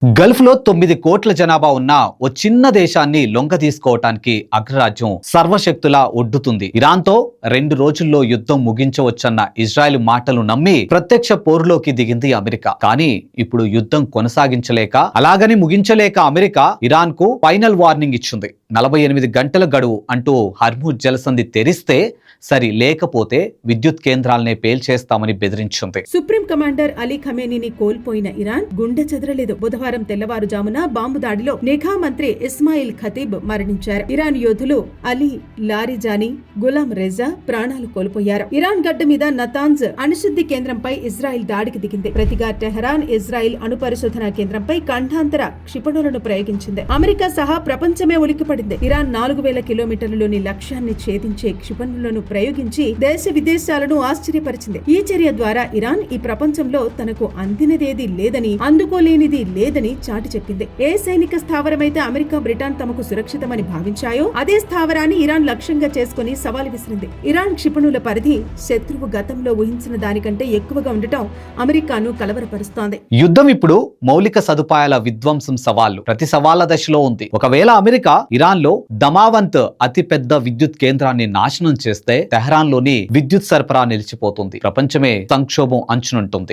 Gulf లో 9 కోట్ల జనాభా ఉన్న ఓ చిన్న దేశాన్ని లొంగ తీసుకోవటానికి అగ్రరాజ్యం సర్వశక్తులా ఒడ్డుతుంది. ఇరాన్ తో 2 రోజుల్లో యుద్ధం ముగించవచ్చన్న ఇజ్రాయెల్ మాటలు నమ్మి ప్రత్యక్ష పోరులోకి దిగింది అమెరికా. కానీ ఇప్పుడు యుద్ధం కొనసాగించలేక అలాగని ముగించలేక అమెరికా ఇరాన్ కు ఫైనల్ వార్నింగ్ ఇచ్చింది. 48 గంటల గడువు అంటూ హర్ముజ్ జలసంధి తెరిస్తే సరి, లేకపోతే విద్యుత్ కేంద్రాలనే పేల్చేస్తామని బెదిరించింది. సుప్రీం కమాండర్ అలీ ఖమేనీని కోల్పోయిన ఇరాన్ గుండె చెదరలేదు. బుధవారం తెల్లవారుజామున బాంబు దాడిలో నిఘా మంత్రి ఇస్మాయిల్ ఖతీబ్ మరణించారు. ఇరాన్ యోధులు అలీ లారిజానీ, గులాం రెజా ప్రాణాలు కోల్పోయారు. ఇరాన్ గడ్డ మీద నతాంజ్ అణుశుద్ధి కేంద్రంపై ఇజ్రాయెల్ దాడికి దిగింది. ప్రతిగా టెహరాన్ ఇజ్రాయెల్ అణు పరిశోధన కేంద్రంపై ఖండాంతర క్షిపణులను ప్రయోగించింది. అమెరికా సహా ప్రపంచమే ఉలిక్కిపడింది. ఇరాన్ 4000 కిలోమీటర్లలోని లక్ష్యాన్ని ఛేదించే క్షిపణులను ప్రయోగించి దేశ విదేశాలను ఆశ్చర్యపరిచింది. ఈ చర్య ద్వారా ఇరాన్ ఈ ప్రపంచంలో తనకు అందినదేది లేదని, అందుకోలేనిది లేదని చాటి చెప్పింది. ఏ సైనిక స్థావరమైతే అమెరికా, బ్రిటన్ తమకు సురక్షితమని భావించాయో అదే స్థావరాన్ని ఇరాన్ లక్ష్యంగా చేసుకుని సవాలు విసిరింది. ఇరాన్ క్షిపణుల పరిధి శత్రువు గతంలో ఊహించిన దానికంటే ఎక్కువగా ఉండటం అమెరికాను కలవరపరుస్తోంది. యుద్ధం ఇప్పుడు మౌలిక సదుపాయాల విధ్వంసం సవాళ్లు ప్రతి సవాళ్ల దశలో ఉంది. ఒకవేళ అమెరికా ఇరాన్ లో దమావంత్ అతిపెద్ద విద్యుత్ కేంద్రాన్ని నాశనం చేస్తే టెహరాన్ లోని విద్యుత్ సరఫరా నిలిచిపోతుంది. ప్రపంచమే సంక్షోభం అంచునుంటుంది.